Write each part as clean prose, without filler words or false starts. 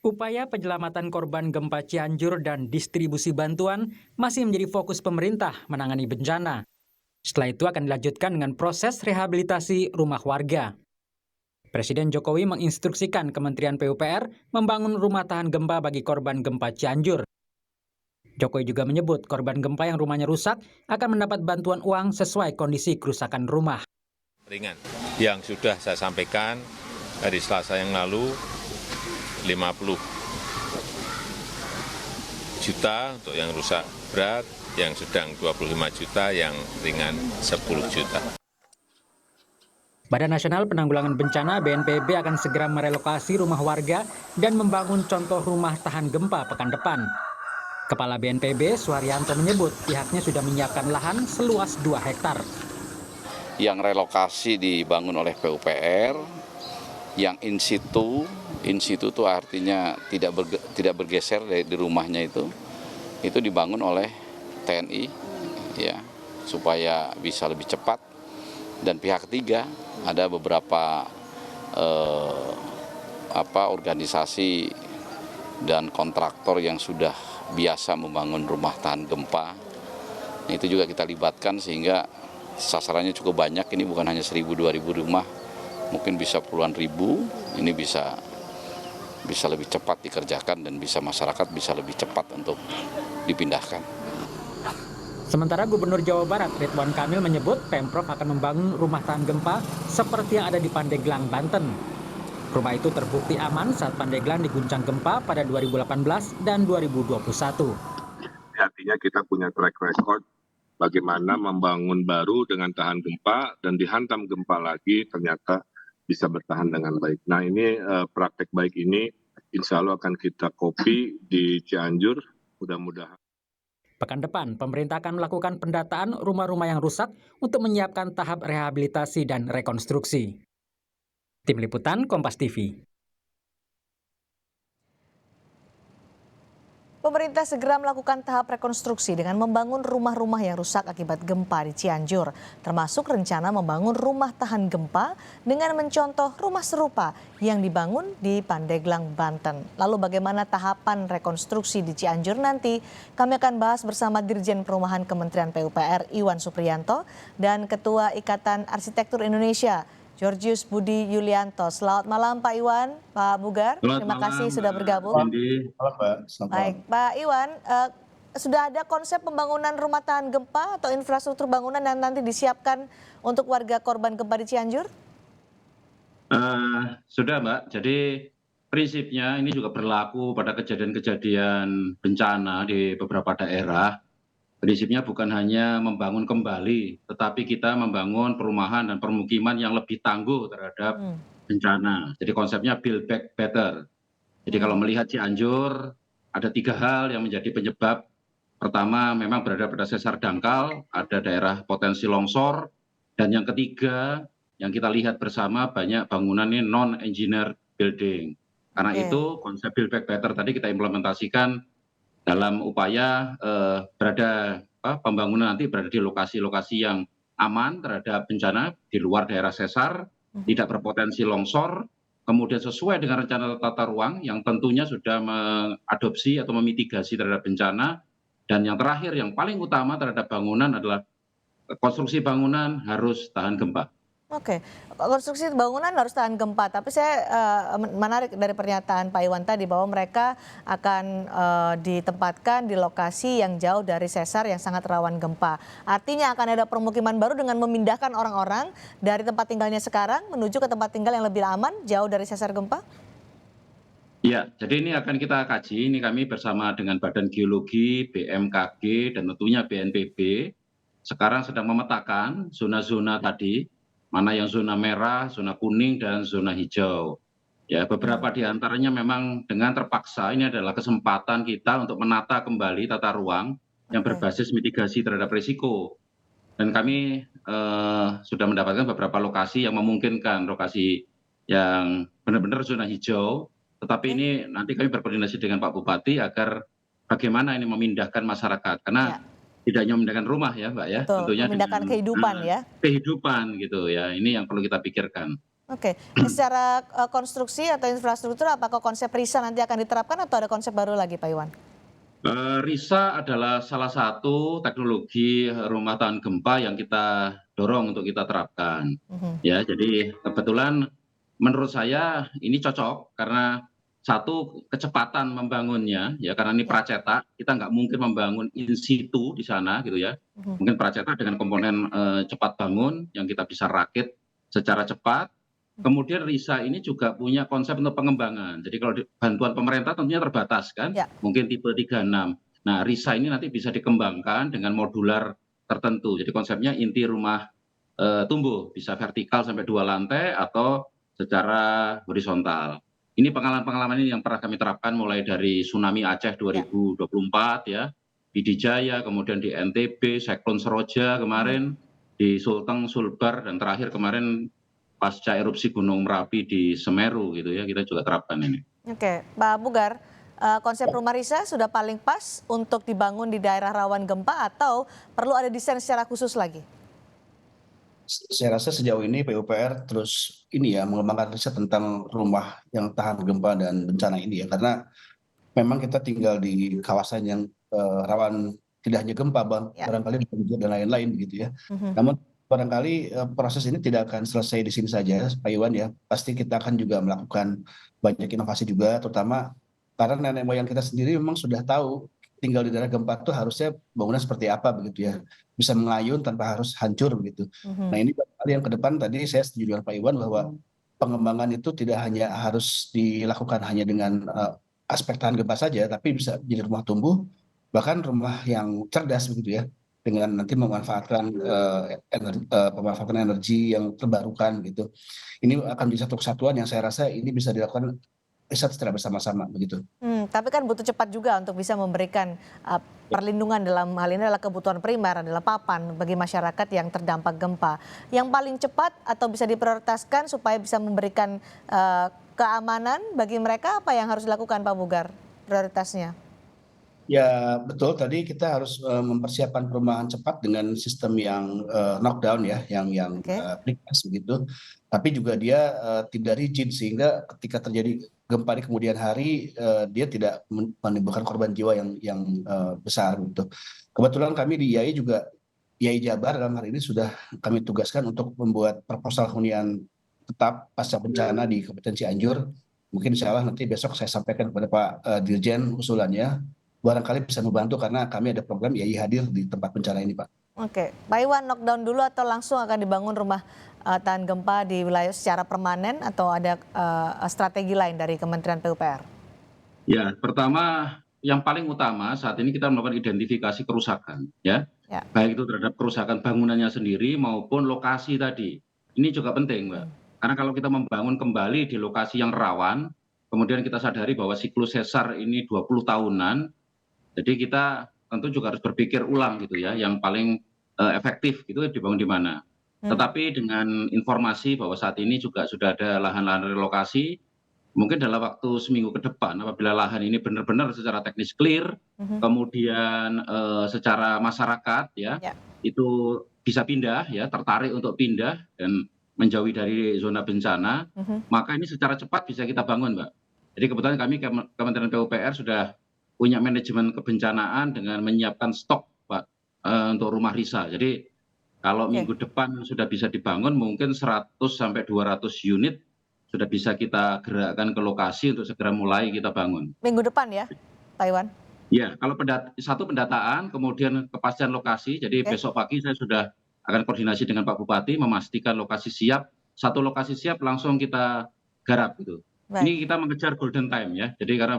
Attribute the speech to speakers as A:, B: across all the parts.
A: Upaya penyelamatan korban gempa Cianjur dan distribusi bantuan masih menjadi fokus pemerintah menangani bencana. Setelah itu akan dilanjutkan dengan proses rehabilitasi rumah warga. Presiden Jokowi menginstruksikan Kementerian PUPR membangun rumah tahan gempa bagi korban gempa Cianjur. Jokowi juga menyebut korban gempa yang rumahnya rusak akan mendapat bantuan uang sesuai kondisi kerusakan rumah.
B: Ringan. Yang sudah saya sampaikan hari Selasa yang lalu 50 juta untuk yang rusak berat, yang sedang 25 juta, yang ringan 10 juta.
A: Badan Nasional Penanggulangan Bencana BNPB akan segera merelokasi rumah warga dan membangun contoh rumah tahan gempa pekan depan. Kepala BNPB Suharyanto menyebut pihaknya sudah menyiapkan lahan seluas 2 hektar.
C: Yang relokasi dibangun oleh PUPR, yang in situ itu artinya tidak bergeser di rumahnya itu dibangun oleh TNI ya, supaya bisa lebih cepat. Dan pihak ketiga ada beberapa organisasi dan kontraktor yang sudah biasa membangun rumah tahan gempa. Itu juga kita libatkan sehingga sasarannya cukup banyak. Ini bukan hanya 1.000-2.000 rumah, mungkin bisa puluhan ribu. Ini bisa lebih cepat dikerjakan dan bisa masyarakat bisa lebih cepat untuk dipindahkan.
A: Sementara Gubernur Jawa Barat Ridwan Kamil menyebut Pemprov akan membangun rumah tahan gempa seperti yang ada di Pandeglang, Banten. Rumah itu terbukti aman saat Pandeglang diguncang gempa pada 2018 dan 2021.
D: Artinya kita punya track record bagaimana membangun baru dengan tahan gempa dan dihantam gempa lagi ternyata bisa bertahan dengan baik. Nah ini praktek baik ini insya Allah akan kita copy di Cianjur, mudah-mudahan.
A: Pekan depan, pemerintah akan melakukan pendataan rumah-rumah yang rusak untuk menyiapkan tahap rehabilitasi dan rekonstruksi. Tim Liputan Kompas TV.
E: Pemerintah segera melakukan tahap rekonstruksi dengan membangun rumah-rumah yang rusak akibat gempa di Cianjur, termasuk rencana membangun rumah tahan gempa dengan mencontoh rumah serupa yang dibangun di Pandeglang, Banten. Lalu bagaimana tahapan rekonstruksi di Cianjur nanti? Kami akan bahas bersama Dirjen Perumahan Kementerian PUPR Iwan Supriyanto dan Ketua Ikatan Arsitektur Indonesia Georgius Budi Yulianto. Selamat malam Pak Iwan, Pak Bugar. Terima kasih sudah bergabung. Baik, Pak Iwan, sudah ada konsep pembangunan rumah tahan gempa atau infrastruktur bangunan yang nanti disiapkan untuk warga korban gempa di Cianjur?
F: Sudah Mbak, jadi prinsipnya ini juga berlaku pada kejadian-kejadian bencana di beberapa daerah. Prinsipnya bukan hanya membangun kembali, tetapi kita membangun perumahan dan permukiman yang lebih tangguh terhadap bencana. Jadi konsepnya build back better. Jadi kalau melihat Cianjur, ada 3 hal yang menjadi penyebab. Pertama, memang berada pada sesar dangkal, ada daerah potensi longsor. Dan yang ketiga, yang kita lihat bersama banyak bangunan ini non-engineer building. Karena itu konsep build back better tadi kita implementasikan dalam upaya pembangunan nanti berada di lokasi-lokasi yang aman terhadap bencana di luar daerah sesar, tidak berpotensi longsor, kemudian sesuai dengan rencana tata ruang yang tentunya sudah mengadopsi atau memitigasi terhadap bencana, dan yang terakhir yang paling utama terhadap bangunan adalah konstruksi bangunan harus tahan gempa.
E: Oke, konstruksi bangunan harus tahan gempa. Tapi saya menarik dari pernyataan Pak Iwan tadi bahwa mereka akan ditempatkan di lokasi yang jauh dari sesar yang sangat rawan gempa. Artinya akan ada permukiman baru dengan memindahkan orang-orang dari tempat tinggalnya sekarang menuju ke tempat tinggal yang lebih aman, jauh dari sesar gempa?
F: Ya, jadi ini akan kita kaji. Ini kami bersama dengan Badan Geologi, BMKG, dan tentunya BNPB. Sekarang sedang memetakan zona-zona tadi. Mana yang zona merah, zona kuning, dan zona hijau. Ya, beberapa di antaranya memang dengan terpaksa ini adalah kesempatan kita untuk menata kembali tata ruang yang berbasis mitigasi terhadap risiko. Dan kami sudah mendapatkan beberapa lokasi yang memungkinkan, lokasi yang benar-benar zona hijau. Tetapi ini nanti kami berkoordinasi dengan Pak Bupati agar bagaimana ini memindahkan masyarakat. Karena tidak hanya memindahkan rumah ya Mbak ya.
E: Betul,
F: tentunya
E: memindahkan kehidupan ya.
F: Kehidupan gitu ya, ini yang perlu kita pikirkan.
E: Oke, secara konstruksi atau infrastruktur apakah konsep RISA nanti akan diterapkan atau ada konsep baru lagi Pak Iwan?
F: RISA adalah salah satu teknologi rumah tahan gempa yang kita dorong untuk kita terapkan.
E: Mhm.
F: Ya, jadi kebetulan menurut saya ini cocok karena satu kecepatan membangunnya ya karena ini
E: Ya.
F: pracetak kita nggak mungkin membangun in situ di sana gitu ya.
E: Mhm.
F: Mungkin pracetak dengan komponen cepat bangun yang kita bisa rakit secara cepat. Kemudian RISA ini juga punya konsep untuk pengembangan. Jadi kalau bantuan pemerintah tentunya terbatas kan,
E: Ya.
F: mungkin tipe 36. Nah, RISA ini nanti bisa dikembangkan dengan modular tertentu. Jadi konsepnya inti rumah tumbuh, bisa vertikal sampai 2 lantai atau secara horizontal. Ini pengalaman-pengalaman ini yang pernah kami terapkan mulai dari tsunami Aceh 2024 ya, Pidi Jaya, kemudian di NTB, Cyclone Seroja kemarin, di Sulteng, Sulbar, dan terakhir kemarin pasca erupsi Gunung Merapi di Semeru gitu ya, kita juga terapkan ini.
E: Oke, Pak Bugar, konsep rumah RISA sudah paling pas untuk dibangun di daerah rawan gempa atau perlu ada desain secara khusus lagi?
G: Saya rasa sejauh ini PUPR terus ini ya mengembangkan riset tentang rumah yang tahan gempa dan bencana ini ya karena memang kita tinggal di kawasan yang rawan tidak hanya gempa
E: Ya.
G: barangkali banjir dan lain-lain begitu ya.
E: Mhm.
G: Namun barangkali proses ini tidak akan selesai di sini saja Pak Iwan ya. Pasti kita akan juga melakukan banyak inovasi juga terutama karena nenek moyang kita sendiri memang sudah tahu tinggal di daerah gempa itu harusnya bangunan seperti apa begitu ya. Bisa mengayun tanpa harus hancur begitu. Nah
E: Mhm.
G: ini barangkali yang ke depan tadi saya setuju dengan Pak Iwan bahwa pengembangan itu tidak hanya harus dilakukan hanya dengan aspek tahan gempa saja, tapi bisa jadi rumah tumbuh, bahkan rumah yang cerdas begitu ya, dengan nanti memanfaatkan pemanfaatan energi yang terbarukan gitu. Ini akan menjadi satu kesatuan yang saya rasa ini bisa dilakukan riset secara bersama-sama begitu.
E: Tapi kan butuh cepat juga untuk bisa memberikan perlindungan dalam hal ini adalah kebutuhan primer, adalah papan bagi masyarakat yang terdampak gempa. Yang paling cepat atau bisa diprioritaskan supaya bisa memberikan keamanan bagi mereka apa yang harus dilakukan Pak Bugar prioritasnya?
G: Ya betul, tadi kita harus mempersiapkan perumahan cepat dengan sistem yang knockdown ya, yang
E: Oke.
G: precast begitu. Tapi juga dia tidak rigid sehingga ketika terjadi gempa di kemudian hari dia tidak menimbulkan korban jiwa yang besar gitu. Kebetulan kami di IAI juga IAI Jabar dalam hari ini sudah kami tugaskan untuk membuat proposal hunian tetap pasca bencana di Kabupaten Cianjur. Mungkin insya Allah nanti besok saya sampaikan kepada Pak Dirjen usulannya. Barangkali bisa membantu karena kami ada program IAI hadir di tempat bencana ini, Pak.
E: Oke, Pak Iwan, knockdown dulu atau langsung akan dibangun rumah tahan gempa di wilayah secara permanen atau ada strategi lain dari Kementerian PUPR?
F: Ya, pertama yang paling utama saat ini kita melakukan identifikasi kerusakan ya.
E: Ya.
F: Baik itu terhadap kerusakan bangunannya sendiri maupun lokasi tadi. Ini juga penting, Mbak. Karena kalau kita membangun kembali di lokasi yang rawan, kemudian kita sadari bahwa siklus sesar ini 20 tahunan, jadi kita tentu juga harus berpikir ulang gitu ya, yang paling efektif gitu dibangun di mana. Tetapi dengan informasi bahwa saat ini juga sudah ada lahan-lahan relokasi, mungkin dalam waktu seminggu ke depan apabila lahan ini benar-benar secara teknis clear, kemudian secara masyarakat ya,
E: Ya.
F: itu bisa pindah ya, tertarik untuk pindah dan menjauhi dari zona bencana, maka ini secara cepat bisa kita bangun, Mbak. Jadi kebetulan kami Kementerian PUPR sudah punya manajemen kebencanaan dengan menyiapkan stok, Pak, untuk rumah RISA. Jadi kalau minggu depan sudah bisa dibangun mungkin 100 sampai 200 unit sudah bisa kita gerakkan ke lokasi untuk segera mulai kita bangun.
E: Minggu depan ya, Pak Iwan?
F: Ya, kalau satu pendataan, kemudian kepastian lokasi, jadi besok pagi saya sudah akan koordinasi dengan Pak Bupati memastikan lokasi siap, satu lokasi siap langsung kita garap gitu. Ini kita mengejar golden time ya, jadi karena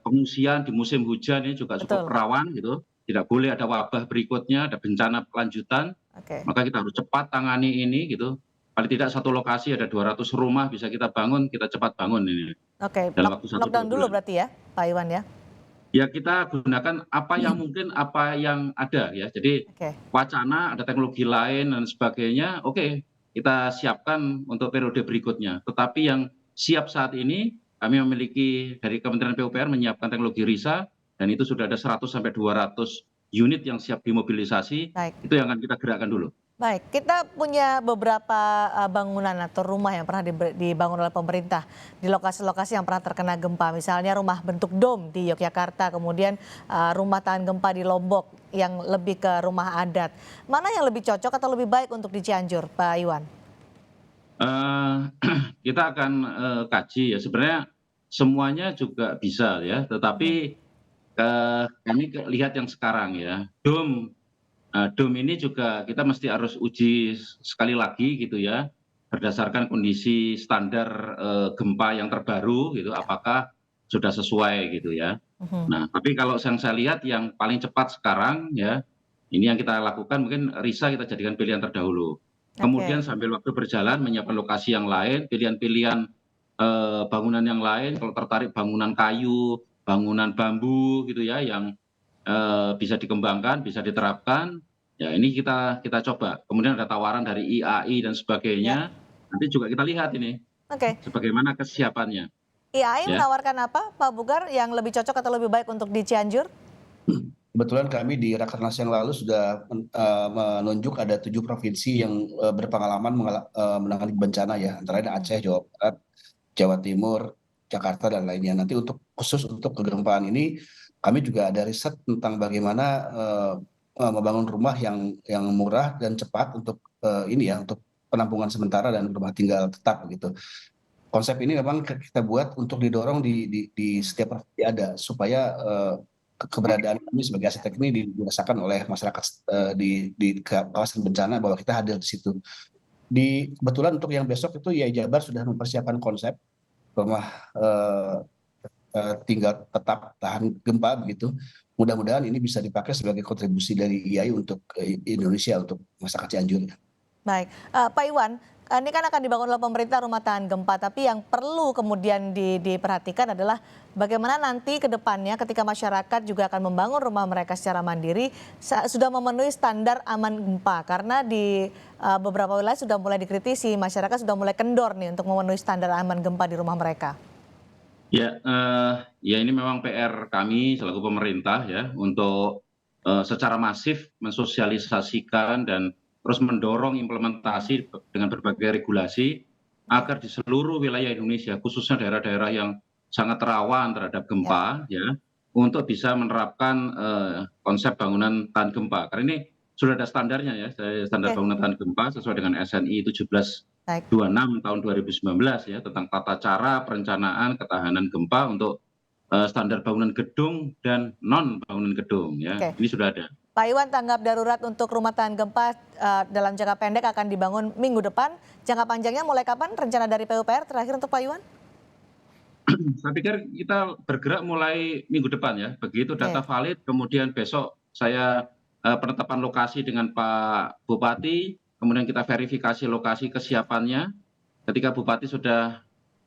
F: pengungsian di musim hujan ini juga cukup rawan gitu, tidak boleh ada wabah berikutnya, ada bencana lanjutan, maka kita harus cepat tangani ini gitu. Paling tidak satu lokasi ada 200 rumah bisa kita bangun, kita cepat bangun ini.
E: Oke,
F: dalam waktu 1-2
E: lockdown dulu
F: bulan.
E: berarti ya, Pak Iwan ya?
F: Ya kita gunakan apa yang mungkin, apa yang ada ya. Jadi wacana, ada teknologi lain dan sebagainya, oke, kita siapkan untuk periode berikutnya. Tetapi yang siap saat ini, kami memiliki dari Kementerian PUPR menyiapkan teknologi RISA, dan itu sudah ada 100 sampai 200 unit yang siap dimobilisasi, itu yang akan kita gerakkan dulu.
E: Baik, kita punya beberapa bangunan atau rumah yang pernah dibangun oleh pemerintah di lokasi-lokasi yang pernah terkena gempa. Misalnya rumah bentuk dom di Yogyakarta, kemudian rumah tahan gempa di Lombok yang lebih ke rumah adat. Mana yang lebih cocok atau lebih baik untuk di Cianjur, Pak Iwan?
F: Eh, kita akan kaji ya, sebenarnya semuanya juga bisa ya, tetapi kami lihat yang sekarang ya, dom ini juga kita mesti harus uji sekali lagi gitu ya, berdasarkan kondisi standar gempa yang terbaru gitu, apakah sudah sesuai gitu ya.
E: Mhm.
F: Nah, tapi kalau yang saya lihat yang paling cepat sekarang ya, ini yang kita lakukan mungkin Risa kita jadikan pilihan terdahulu. Kemudian
E: Oke,
F: sambil waktu berjalan menyiapkan lokasi yang lain, pilihan-pilihan bangunan yang lain, kalau tertarik bangunan kayu, bangunan bambu gitu ya, yang bisa dikembangkan, bisa diterapkan, ya ini kita coba. Kemudian ada tawaran dari IAI dan
E: ya,
F: sebagainya, nanti juga kita lihat ini
E: oke.
F: sebagaimana kesiapannya
E: IAI
F: ya.
E: menawarkan apa, Pak Bugar, yang lebih cocok atau lebih baik untuk di Cianjur?
G: Kebetulan kami di Rakernas yang lalu sudah menunjuk ada 7 provinsi yang berpengalaman menangani bencana ya, antara lain Aceh, Jawa Barat, Jawa Timur, Jakarta dan lainnya. Nanti khusus untuk kegempaan ini kami juga ada riset tentang bagaimana membangun rumah yang murah dan cepat untuk ini ya, untuk penampungan sementara dan rumah tinggal tetap begitu. Konsep ini memang kita buat untuk didorong di setiap provinsi ada supaya keberadaan kami sebagai arsitek ini dirasakan oleh masyarakat di kawasan bencana bahwa kita hadir di situ. Kebetulan untuk yang besok itu ya Jabar sudah mempersiapkan konsep rumah tinggal tetap tahan gempa begitu. Mudah-mudahan ini bisa dipakai sebagai kontribusi dari IAI untuk Indonesia untuk masyarakat Cianjur.
E: Baik, Pak Iwan, ini kan akan dibangun oleh pemerintah rumah tahan gempa, tapi yang perlu kemudian diperhatikan adalah bagaimana nanti ke depannya ketika masyarakat juga akan membangun rumah mereka secara mandiri sudah memenuhi standar aman gempa, karena di beberapa wilayah sudah mulai dikritisi, masyarakat sudah mulai kendor nih untuk memenuhi standar aman gempa di rumah mereka.
F: Ya, ya ini memang PR kami selaku pemerintah ya untuk secara masif mensosialisasikan dan terus mendorong implementasi dengan berbagai regulasi agar di seluruh wilayah Indonesia, khususnya daerah-daerah yang sangat rawan terhadap
E: Ya,
F: gempa, ya, untuk bisa menerapkan konsep bangunan tahan gempa. Karena ini sudah ada standarnya ya, standar
E: oke,
F: bangunan tahan gempa sesuai dengan SNI 17
E: baik.
F: 26 tahun 2019 ya, tentang tata cara perencanaan ketahanan gempa untuk standar bangunan gedung dan non bangunan gedung ya.
E: Oke,
F: Ini sudah ada.
E: Pak Iwan, tanggap darurat untuk rumah tahan gempa dalam jangka pendek akan dibangun minggu depan. Jangka panjangnya mulai kapan rencana dari PUPR terakhir untuk Pak Iwan?
F: Saya pikir kita bergerak mulai minggu depan ya. Begitu data
E: Oke,
F: valid, kemudian besok saya penetapan lokasi dengan Pak Bupati, kemudian kita verifikasi lokasi kesiapannya. Ketika Bupati sudah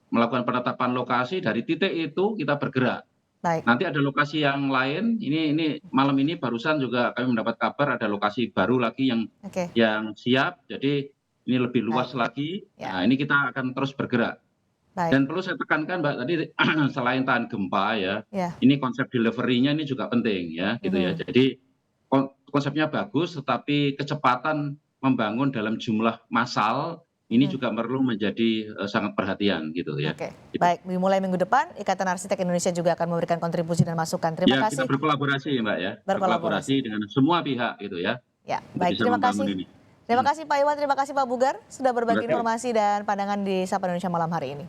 F: melakukan penetapan lokasi, dari titik itu kita bergerak.
E: baik.
F: Nanti ada lokasi yang lain, ini malam ini barusan juga kami mendapat kabar ada lokasi baru lagi
E: Oke,
F: yang siap, jadi ini lebih
E: baik.
F: luas lagi.
E: Ya,
F: Nah, ini kita akan terus bergerak.
E: baik.
F: Dan perlu saya tekankan Mbak tadi selain tahan gempa ya,
E: Ya.
F: ini konsep delivery-nya ini juga penting ya, gitu ya.
E: Mhm.
F: Jadi konsepnya bagus, tetapi kecepatan membangun dalam jumlah massal ini
E: Mhm.
F: juga perlu menjadi sangat perhatian gitu ya.
E: Oke,
F: Gitu.
E: baik. Dimulai minggu depan, Ikatan Arsitek Indonesia juga akan memberikan kontribusi dan masukan. Terima
F: Ya, kita
E: kasih
F: berkolaborasi ya, Mbak ya.
E: berkolaborasi.
F: Berkolaborasi dengan semua pihak gitu ya,
E: Ya,
F: untuk
E: baik.
F: bisa
E: Terima
F: membangun
E: kasih.
F: ini.
E: Terima kasih Pak Iwan, terima kasih Pak Bugar sudah berbagi
F: Terima kasih.
E: informasi dan pandangan di Sapa Indonesia malam hari ini.